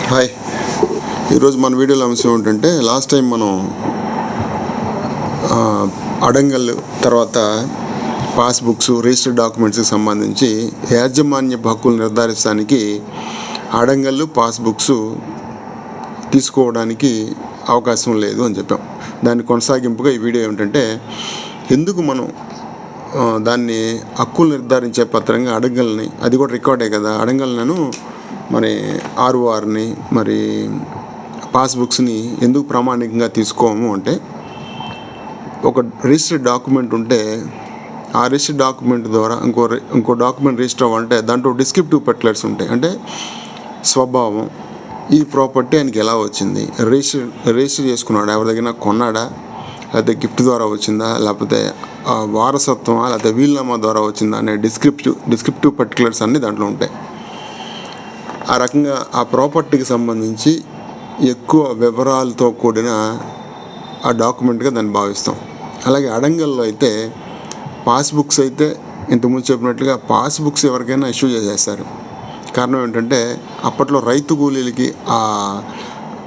Hi. ఈరోజు మన వీడియోలో అంశం ఏంటంటే, లాస్ట్ టైం మనం అడంగల్ తర్వాత పాస్బుక్స్ రిజిస్టర్డ్ డాక్యుమెంట్స్కి సంబంధించి యాజమాన్య హక్కులు నిర్ధారించడానికి అడంగల్ పాస్బుక్స్ తీసుకోవడానికి అవకాశం లేదు అని చెప్పాం. దాన్ని కొనసాగింపుగా ఈ వీడియో ఏమిటంటే, ఎందుకు మనం దాన్ని హక్కులు నిర్ధారించే పత్రంగా అడంగల్ని, అది కూడా రికార్డే కదా, అడంగల్ను మరి ఆర్ఓఆర్ని మరి పాస్బుక్స్ని ఎందుకు ప్రామాణికంగా తీసుకోము అంటే, ఒక రిజిస్టర్డ్ డాక్యుమెంట్ ఉంటే ఆ రిజిస్టర్డ్ డాక్యుమెంట్ ద్వారా ఇంకో డాక్యుమెంట్ రిజిస్టర్ అవ్వాలంటే దాంట్లో డిస్క్రిప్టివ్ పర్టికులర్స్ ఉంటాయి. అంటే స్వభావం, ఈ ప్రాపర్టీ ఆయనకి ఎలా వచ్చింది, రిజిస్టర్ చేసుకున్నాడా, ఎవరి దగ్గర కొన్నాడా, లేకపోతే గిఫ్ట్ ద్వారా వచ్చిందా, లేకపోతే వారసత్వమా, లేకపోతే వీలునామా ద్వారా వచ్చిందా అనే డిస్క్రిప్టివ్ పర్టికులర్స్ అన్నీ దాంట్లో ఉంటాయి. ఆ రకంగా ఆ ప్రాపర్టీకి సంబంధించి ఎక్కువ వివరాలతో కూడిన ఆ డాక్యుమెంట్గా దాన్ని భావిస్తాం. అలాగే అడంగల్లో అయితే పాస్బుక్స్ అయితే ఇంతకుముందు చెప్పినట్లుగా పాస్బుక్స్ ఎవరికైనా ఇష్యూ చేసేస్తారు. కారణం ఏంటంటే, అప్పట్లో రైతు కూలీలకి ఆ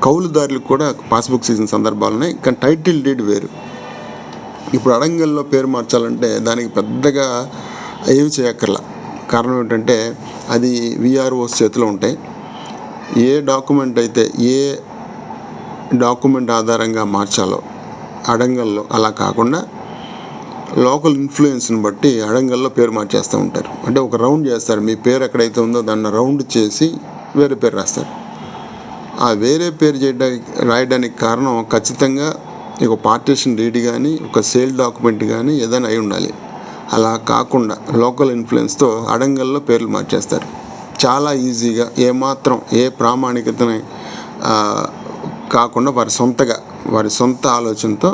కౌలుదారులకు కూడా పాస్బుక్స్ ఇచ్చిన సందర్భాలు ఉన్నాయి. కానీ టైటిల్ డీడ్ వేరు. ఇప్పుడు అడంగల్లో పేరు మార్చాలంటే దానికి పెద్దగా ఏమి చేయక్కర్లా. కారణం ఏంటంటే, అది విఆర్ఓస్ చేతిలో ఉంటాయి. ఏ డాక్యుమెంట్ ఆధారంగా మార్చాలో అడంగల్లో అలా కాకుండా లోకల్ ఇన్ఫ్లుయెన్స్ని బట్టి అడంగల్లో పేరు మార్చేస్తూ ఉంటారు. అంటే ఒక రౌండ్ చేస్తారు, మీ పేరు ఎక్కడైతే ఉందో దాన్ని రౌండ్ చేసి వేరే పేరు రాస్తారు. ఆ వేరే పేరు రాయడానికి కారణం ఖచ్చితంగా ఒక పార్టీషన్ డీడ్ కానీ, ఒక సేల్ డాక్యుమెంట్ కానీ ఏదైనా అయి ఉండాలి. అలా కాకుండా లోకల్ ఇన్ఫ్లుయెన్స్తో అడంగల్లో పేర్లు మార్చేస్తారు. చాలా ఈజీగా, ఏమాత్రం ఏ ప్రామాణికతని కాకుండా వారి సొంత ఆలోచనతో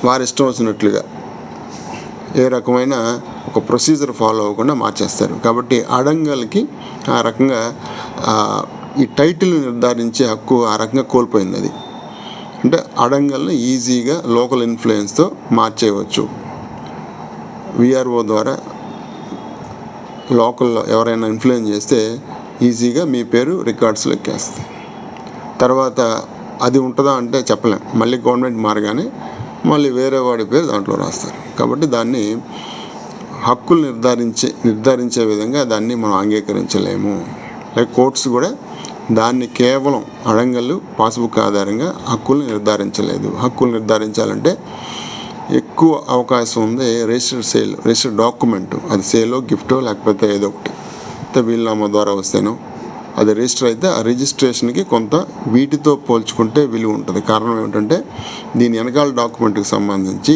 వారి ఇష్టం వచ్చినట్లుగా ఏ రకమైన ఒక ప్రొసీజర్ ఫాలో అవ్వకుండా మార్చేస్తారు. కాబట్టి అడంగల్కి ఆ రకంగా ఈ టైటిల్ని నిర్ధారించే హక్కు ఆ రకంగా కోల్పోయింది. అది అంటే అడంగల్ని ఈజీగా లోకల్ ఇన్ఫ్లుయెన్స్తో మార్చేయవచ్చు. విఆర్ఓ ద్వారా లోకల్లో ఎవరైనా ఇన్ఫ్లుయెన్స్ చేస్తే ఈజీగా మీ పేరు రికార్డ్స్లో ఎక్కేస్తుంది. తర్వాత అది ఉంటుందా అంటే చెప్పలేం. మళ్ళీ గవర్నమెంట్ మారగానే మళ్ళీ వేరే వాడి పేరు దాంట్లో రాస్తారు. కాబట్టి దాన్ని హక్కులు నిర్ధారించే విధంగా దాన్ని మనం అంగీకరించలేము. లైక్ కోర్ట్స్ కూడా దాన్ని కేవలం అడంగల్ పాస్బుక్ ఆధారంగా హక్కులు నిర్ధారించలేదు. హక్కులు నిర్ధారించాలంటే ఎక్కువ అవకాశం ఉంది రిజిస్టర్డ్ డాక్యుమెంట్, అది సేలో గిఫ్టో లేకపోతే ఏదో ఒకటి, అయితే వీలునామా ద్వారా వస్తేనో అది రిజిస్టర్ అయితే ఆ రిజిస్ట్రేషన్కి కొంత వీటితో పోల్చుకుంటే విలువ ఉంటుంది. కారణం ఏమిటంటే, దీని వెనకాల డాక్యుమెంట్కి సంబంధించి